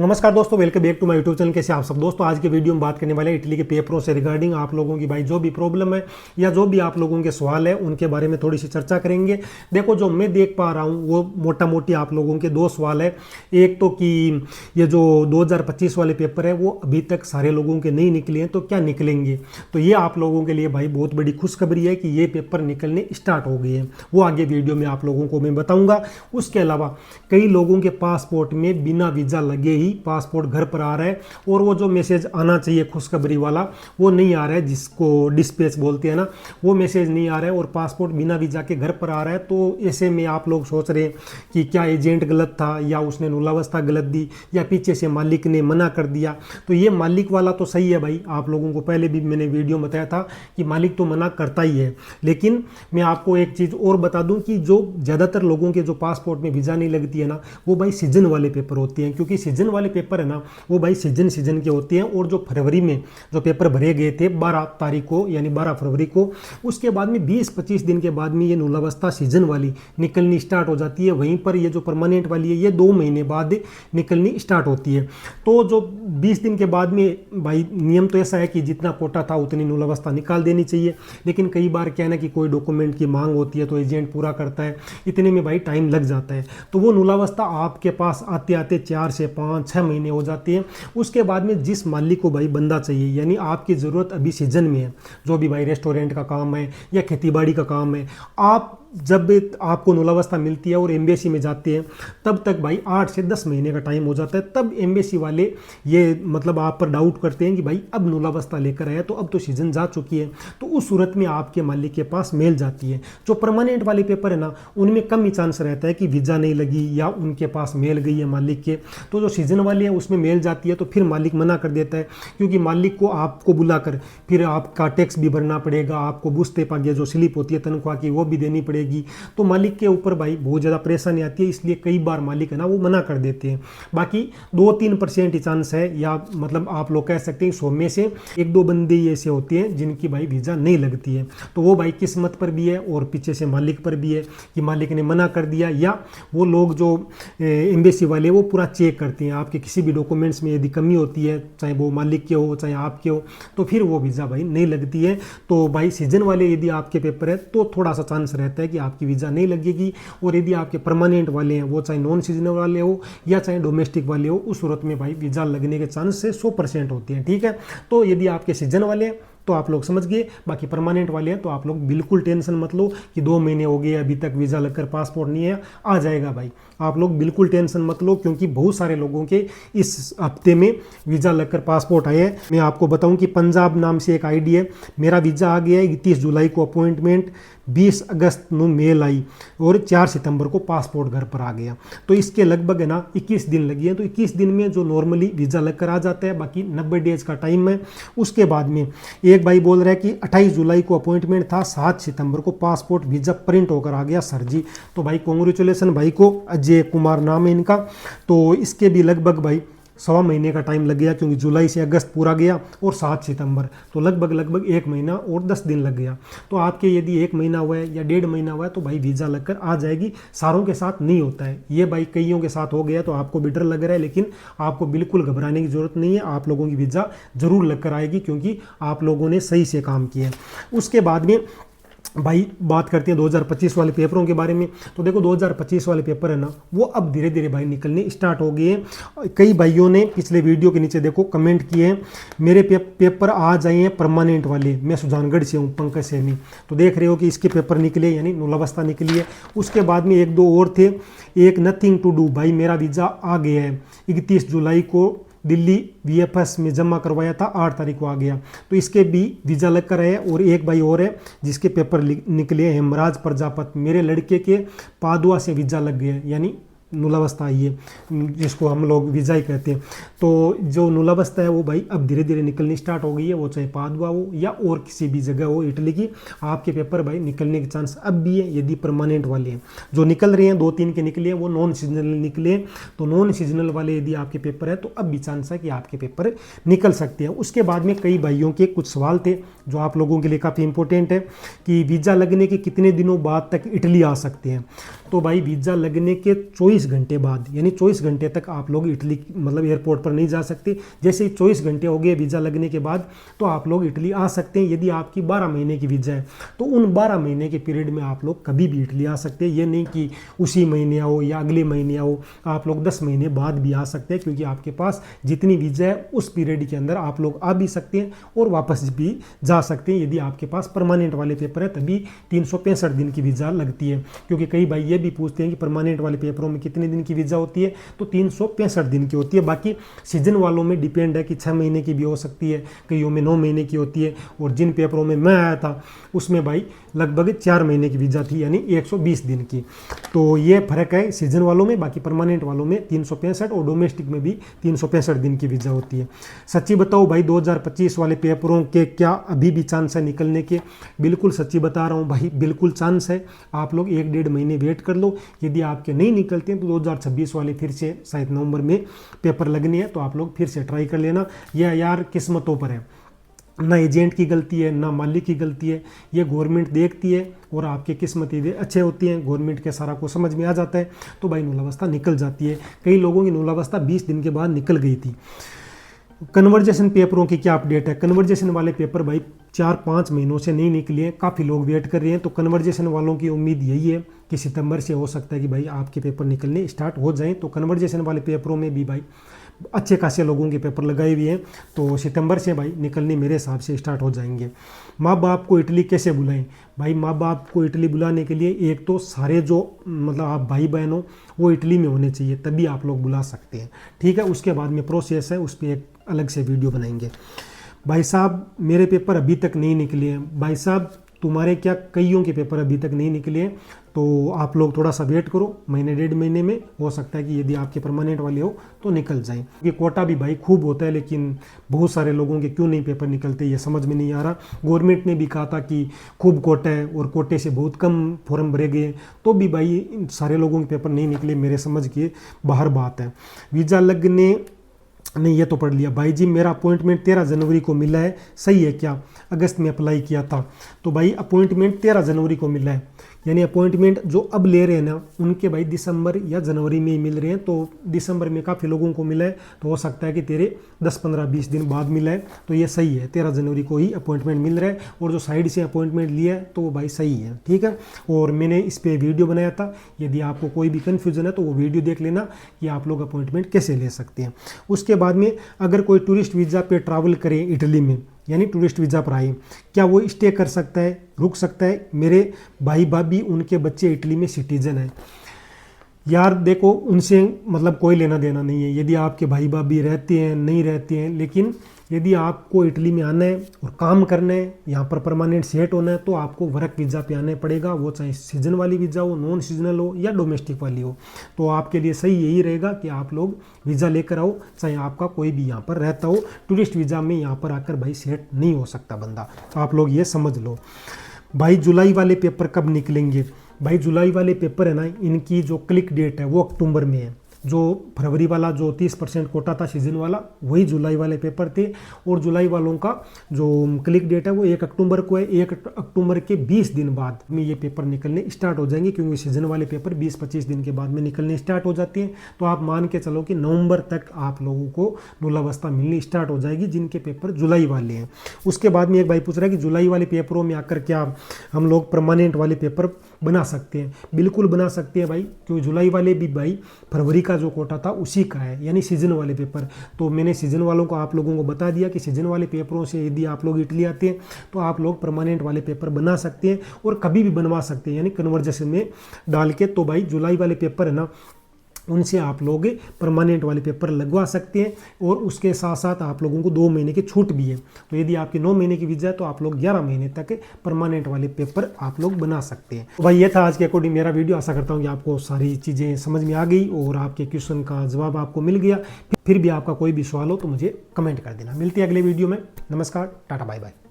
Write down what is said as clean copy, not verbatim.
नमस्कार दोस्तों, welcome back to my YouTube channel. कैसे आप सब दोस्तों। आज के वीडियो में बात करने वाले हैं इटली के पेपरों से रिगार्डिंग आप लोगों की भाई जो भी प्रॉब्लम है या जो भी आप लोगों के सवाल है उनके बारे में थोड़ी सी चर्चा करेंगे। देखो, जो मैं देख पा रहा हूँ वो मोटा मोटी आप लोगों के दो सवाल है। एक तो कि ये जो 2025 वाले पेपर है वो अभी तक सारे लोगों के नहीं निकले हैं, तो क्या निकलेंगे। तो ये आप लोगों के लिए भाई बहुत बड़ी खुशखबरी है कि ये पेपर निकलने स्टार्ट हो गए हैं। वो आगे वीडियो में आप लोगों को मैं बताऊँगा। उसके अलावा कई लोगों के पासपोर्ट में बिना वीज़ा लगे ही पासपोर्ट घर पर आ रहा है, और वो जो मैसेज आना चाहिए खुशखबरी वाला वो नहीं आ रहा है, जिसको डिस्पैच बोलते हैं ना, वो मैसेज नहीं आ रहा है और पासपोर्ट बिना वीज़ा के घर पर आ रहा है। तो ऐसे में आप लोग सोच रहे हैं कि क्या एजेंट गलत था या उसने नुलावस्था गलत दी या पीछे से मालिक ने मना कर दिया। तो ये मालिक वाला तो सही है भाई, आप लोगों को पहले भी मैंने वीडियो में बताया था कि मालिक तो मना करता ही है। लेकिन मैं आपको एक चीज़ और बता दूं कि जो ज़्यादातर लोगों के जो पासपोर्ट में वीज़ा नहीं लगती है ना, वो भाई सीजन वाले पेपर होते हैं। क्योंकि सीजन वाले पेपर है ना वो भाई सीजन के होते हैं। और जो फरवरी में जो पेपर भरे गए थे 12 तारीख को यानी 12 फरवरी को, उसके बाद में 20-25 दिन के बाद में ये नुलावस्था सीजन वाली निकलनी स्टार्ट हो जाती है। वहीं पर ये जो परमानेंट वाली है ये 2 महीने बाद निकलनी स्टार्ट होती है। तो जो 20 दिन के बाद में भाई नियम तो ऐसा है कि जितना कोटा था उतनी नुलावस्था निकाल देनी चाहिए। लेकिन कई बार क्या है ना कि कोई डॉक्यूमेंट की मांग होती है तो एजेंट पूरा करता है, इतने में भाई टाइम लग जाता है। तो वो नुलावस्था आपके पास आते आते 4 से 5-6 महीने हो जाती है। उसके बाद में जिस मालिक को भाई बंदा चाहिए, यानी आपकी ज़रूरत अभी सीजन में है, जो भी भाई रेस्टोरेंट का काम है या खेतीबाड़ी का काम है, आप जब आपको नुलावस्था मिलती है और एम्बेसी में जाते हैं तब तक भाई 8 से 10 महीने का टाइम हो जाता है। तब एम्बेसी वाले ये मतलब आप पर डाउट करते हैं कि भाई अब नुलावस्था लेकर आया तो अब तो सीजन जा चुकी है। तो उस सूरत में आपके मालिक के पास मेल जाती है। जो परमानेंट वाले पेपर है ना उनमें कम ही चांस रहता है कि वीज़ा नहीं लगी या उनके पास मेल गई है मालिक के। तो जो सीजन वाले हैं उसमें मेल जाती है तो फिर मालिक मना कर देता है, क्योंकि मालिक को आपको बुलाकर फिर आपका टैक्स भी भरना पड़ेगा, आपको बुझते पागे जो स्लिप होती है तनख्वाह की वो भी देनी पड़ेगी। तो मालिक के ऊपर भाई बहुत ज़्यादा परेशानी आती है, इसलिए कई बार मालिक है ना वो मना कर देते हैं। बाकी 2-3% ही चांस है, या मतलब आप लोग कह सकते हैं 100 में से 1-2 बंदे ही ऐसे होते हैं जिनकी भाई वीज़ा नहीं लगती है। तो वो भाई किस्मत पर भी है और पीछे से मालिक पर भी है कि मालिक ने मना कर दिया, या वो लोग जो एम्बेसी वाले वो पूरा चेक करते हैं आपके किसी भी डॉक्यूमेंट्स में यदि कमी होती है, चाहे वो मालिक के हो चाहे आपके हो, तो फिर वो वीज़ा भाई नहीं लगती है। तो भाई सीजन वाले यदि आपके पेपर है तो थोड़ा सा चांस रहता है कि आपकी वीज़ा नहीं लगेगी। और यदि आपके परमानेंट वाले हैं, वो चाहे नॉन सीजनल वाले हो या चाहे डोमेस्टिक वाले हो, उस सूरत में भाई वीज़ा लगने के चांस से 100% होते हैं। ठीक है, तो यदि आपके सीजन वाले हैं तो आप लोग समझ गए। बाकी परमानेंट वाले हैं तो आप लोग बिल्कुल टेंशन मत लो कि 2 महीने हो गए अभी तक वीज़ा लगकर पासपोर्ट नहीं है, आ जाएगा भाई। आप लोग बिल्कुल टेंशन मत लो, क्योंकि बहुत सारे लोगों के इस हफ्ते में वीज़ा लगकर पासपोर्ट आए हैं। मैं आपको बताऊं कि पंजाब नाम से एक आईडी है, मेरा वीज़ा आ गया है 31 जुलाई को अपॉइंटमेंट, 20 अगस्त में मेल आई और 4 सितंबर को पासपोर्ट घर पर आ गया। तो इसके लगभग है ना 21 दिन लगी है। तो 21 दिन में जो नॉर्मली वीज़ा लगकर आ जाता है, बाकी 90 डेज का टाइम है। उसके बाद में एक भाई बोल रहा है कि 28 जुलाई को अपॉइंटमेंट था, 7 सितंबर को पासपोर्ट वीज़ा प्रिंट होकर आ गया सर जी। तो भाई कॉन्ग्रेचुलेसन भाई को, अजय कुमार नाम है इनका। तो इसके भी लगभग भाई 1.25 महीने का टाइम लग गया, क्योंकि जुलाई से अगस्त पूरा गया और 7 सितंबर, तो लगभग 1 महीना और 10 दिन लग गया। तो आपके यदि 1 महीना हुआ है या 1.5 महीना हुआ है तो भाई वीज़ा लगकर आ जाएगी। सारों के साथ नहीं होता है ये भाई, कईयों के साथ हो गया तो आपको भी डर लग रहा है, लेकिन आपको बिल्कुल घबराने की ज़रूरत नहीं है। आप लोगों की वीज़ा ज़रूर लगकर आएगी, क्योंकि आप लोगों ने सही से काम किया। उसके बाद में भाई बात करते हैं 2025 वाले पेपरों के बारे में। तो देखो 2025 वाले पेपर है ना वो अब धीरे धीरे भाई निकलने स्टार्ट हो गए हैं। कई भाइयों ने पिछले वीडियो के नीचे देखो कमेंट किए हैं, मेरे पेपर आ जाए हैं परमानेंट वाले। मैं सुजानगढ़ से हूँ, पंकज सैनी। तो देख रहे हो कि इसके पेपर निकले, यानी नुलावस्था निकली है। उसके बाद में 1-2 और थे। एक नथिंग टू डू, भाई मेरा वीज़ा आ गया है, 31 जुलाई को दिल्ली वीएफएस में जमा करवाया था, 8 तारीख को आ गया। तो इसके भी वीज़ा लग कर है। और एक भाई और है जिसके पेपर निकले, हेमराज प्रजापत, मेरे लड़के के पादुआ से वीज़ा लग गया, यानी नुलावस्था आई है, जिसको हम लोग वीज़ा ही कहते हैं। तो जो नुलावस्था है वो भाई अब धीरे धीरे निकलनी स्टार्ट हो गई है। वो चाहे पादुआ हो या और किसी भी जगह हो इटली की, आपके पेपर भाई निकलने के चांस अब भी है, यदि परमानेंट वाले हैं। जो निकल रहे हैं 2-3 के निकले हैं वो नॉन सीजनल निकले हैं। तो नॉन सीजनल वाले यदि आपके पेपर है तो अब भी चांस है कि आपके पेपर निकल सकते हैं। उसके बाद में कई भाइयों के कुछ सवाल थे जो आप लोगों के लिए काफ़ी इंपॉर्टेंट है कि वीज़ा लगने के कितने दिनों बाद तक इटली आ सकते हैं। तो भाई वीज़ा लगने के 24 घंटे बाद, यानी 24 घंटे तक आप लोग इटली मतलब एयरपोर्ट पर नहीं जा सकते। जैसे ही 24 घंटे हो गए वीज़ा लगने के बाद तो आप लोग इटली आ सकते हैं। यदि आपकी 12 महीने की वीज़ा है तो उन 12 महीने के पीरियड में आप लोग कभी भी इटली आ सकते हैं। ये नहीं कि उसी महीने आओ या अगले महीने आओ, आप लोग 10 महीने बाद भी आ सकते हैं, क्योंकि आपके पास जितनी वीज़ा है उस पीरियड के अंदर आप लोग आ भी सकते हैं और वापस भी जा सकते हैं। यदि आपके पास परमानेंट वाले पेपर है तभी 365 दिन की वीज़ा लगती है, क्योंकि कई भाई ये भी पूछते हैं कि परमानेंट वाले पेपरों में कितने दिन की वीज़ा होती है, तो 365 दिन की होती है। बाकी सीजन वालों में डिपेंड है कि 6 महीने की भी हो सकती है, कईयों में 9 महीने की होती है, और जिन पेपरों में मैं आया था उसमें भाई लगभग 4 महीने की वीज़ा थी, यानी 120 दिन की। तो ये फ़र्क है सीजन वालों में। बाकी परमानेंट वालों में 365 और डोमेस्टिक में भी 365 दिन की वीज़ा होती है। सच्ची बताओ भाई 2025 वाले पेपरों के क्या अभी भी चांस है निकलने के? बिल्कुल सच्ची बता रहा हूँ भाई, बिल्कुल चांस है। आप लोग 1-1.5 महीने वेट कर लो। यदि आपके नहीं निकलते हैं तो 2026 वाले फिर से शायद नवंबर में पेपर लगने हैं, तो आप लोग फिर से ट्राई कर लेना। यह यार किस्मतों पर है, ना एजेंट की गलती है ना मालिक की गलती है, ये गवर्नमेंट देखती है और आपके किस्मत ये अच्छे होती हैं, गवर्नमेंट के सारा को समझ में आ जाता है, तो भाई नूलावस्था निकल जाती है। कई लोगों की नूलावस्था 20 दिन के बाद निकल गई थी। कन्वर्जेशन पेपरों की क्या अपडेट है? कन्वर्जेशन वाले पेपर भाई 4-5 महीनों से नहीं निकले हैं, काफ़ी लोग वेट कर रहे हैं। तो कन्वर्जेशन वालों की उम्मीद यही है कि सितंबर से हो सकता है कि भाई आपके पेपर निकलने स्टार्ट हो जाएं। तो कन्वर्जेशन वाले पेपरों में भी भाई अच्छे खासे लोगों के पेपर लगाए हुए हैं, तो सितंबर से भाई निकलने मेरे हिसाब से स्टार्ट हो जाएंगे। माँ बाप को इटली कैसे बुलाएं? भाई माँ बाप को इटली बुलाने के लिए एक तो सारे जो मतलब आप भाई बहन हो वो इटली में होने चाहिए, तभी आप लोग बुला सकते हैं, ठीक है। उसके बाद में प्रोसेस है, उस पर एक अलग से वीडियो बनाएंगे। भाई साहब मेरे पेपर अभी तक नहीं निकले हैं। भाई साहब तुम्हारे क्या कईयों के पेपर अभी तक नहीं निकले हैं, तो आप लोग थोड़ा सा वेट करो, 1-1.5 महीने में हो सकता है कि यदि आपके परमानेंट वाले हो तो निकल जाए। ये कोटा भी भाई खूब होता है, लेकिन बहुत सारे लोगों के क्यों नहीं पेपर निकलते ये समझ में नहीं आ रहा। गवर्नमेंट ने भी कहा था कि खूब कोटा है और कोटे से बहुत कम फॉर्म भरे गए, तो भी भाई सारे लोगों के पेपर नहीं निकले, मेरे समझ के बाहर बात है। वीज़ा लगने नहीं, ये तो पढ़ लिया। भाई जी मेरा अपॉइंटमेंट 13 जनवरी को मिला है, सही है क्या? अगस्त में अप्लाई किया था, तो भाई अपॉइंटमेंट 13 जनवरी को मिला है, यानी अपॉइंटमेंट जो अब ले रहे हैं ना उनके भाई दिसंबर या जनवरी में ही मिल रहे हैं। तो दिसंबर में काफ़ी लोगों को मिला है, तो हो सकता है कि तेरे 10-15-20 दिन बाद मिला है, तो ये सही है। 13 जनवरी को ही अपॉइंटमेंट मिल रहा है, और जो साइड से अपॉइंटमेंट लिया है तो वो भाई सही है, ठीक है। और मैंने इस पर वीडियो बनाया था, यदि आपको कोई भी कन्फ्यूज़न है तो वो वीडियो देख लेना कि आप लोग अपॉइंटमेंट कैसे ले सकते हैं। उसके बाद में अगर कोई टूरिस्ट वीज़ा पे ट्रैवल करे इटली में, यानी टूरिस्ट वीज़ा पर आए, क्या वो स्टे कर सकता है, रुक सकता है? मेरे भाई भाभी उनके बच्चे इटली में सिटीजन हैं यार, देखो उनसे मतलब कोई लेना देना नहीं है यदि आपके भाई भाभी रहते हैं नहीं रहते हैं, लेकिन यदि आपको इटली में आना है और काम करना है, यहाँ पर परमानेंट सेट होना है, तो आपको वर्क वीज़ा पे आना पड़ेगा। वो चाहे सीजन वाली वीज़ा हो, नॉन सीजनल हो या डोमेस्टिक वाली हो, तो आपके लिए सही यही रहेगा कि आप लोग वीज़ा लेकर आओ, चाहे आपका कोई भी यहाँ पर रहता हो। टूरिस्ट वीज़ा में यहाँ पर आकर भाई सेट नहीं हो सकता बंदा, तो आप लोग ये समझ लो। भाई जुलाई वाले पेपर कब निकलेंगे? भाई जुलाई वाले पेपर है ना, इनकी जो क्लिक डेट है वो अक्टूबर में है। जो फरवरी वाला जो 30% कोटा था सीजन वाला, वही जुलाई वाले पेपर थे, और जुलाई वालों का जो क्लिक डेट है वो 1 अक्टूबर को है। 1 अक्टूबर के 20 दिन बाद में ये पेपर निकलने स्टार्ट हो जाएंगे, क्योंकि सीजन वाले पेपर 20-25 दिन के बाद में निकलने स्टार्ट हो जाते हैं। तो आप मान के चलो कि नवंबर तक आप लोगों को मूलावस्था मिलनी स्टार्ट हो जाएगी, जिनके पेपर जुलाई वाले हैं। उसके बाद में एक भाई पूछ रहा है कि जुलाई वाले पेपरों में आकर क्या हम लोग परमानेंट वाले पेपर बना सकते हैं? बिल्कुल बना सकते हैं भाई, क्योंकि जुलाई वाले भी भाई फरवरी का जो कोटा था उसी का है, यानी सीजन वाले पेपर। तो मैंने सीजन वालों को आप लोगों को बता दिया कि सीजन वाले पेपरों से यदि आप लोग इटली आते हैं तो आप लोग परमानेंट वाले पेपर बना सकते हैं और कभी भी बनवा सकते हैं, यानी कन्वर्जेशन में डाल के। तो भाई जुलाई वाले पेपर है ना, उनसे आप लोग परमानेंट वाले पेपर लगवा सकते हैं, और उसके साथ साथ आप लोगों को 2 महीने की छूट भी है। तो यदि आपकी 9 महीने की वीज़ा है तो आप लोग 11 महीने तक परमानेंट वाले पेपर आप लोग बना सकते हैं। तो भाई ये था आज के अकॉर्डिंग मेरा वीडियो। आशा करता हूँ कि आपको सारी चीज़ें समझ में आ गई और आपके क्वेश्चन का जवाब आपको मिल गया। फिर भी आपका कोई भी सवाल हो तो मुझे कमेंट कर देना। मिलते हैं अगले वीडियो में। नमस्कार, टाटा, बाय बाय।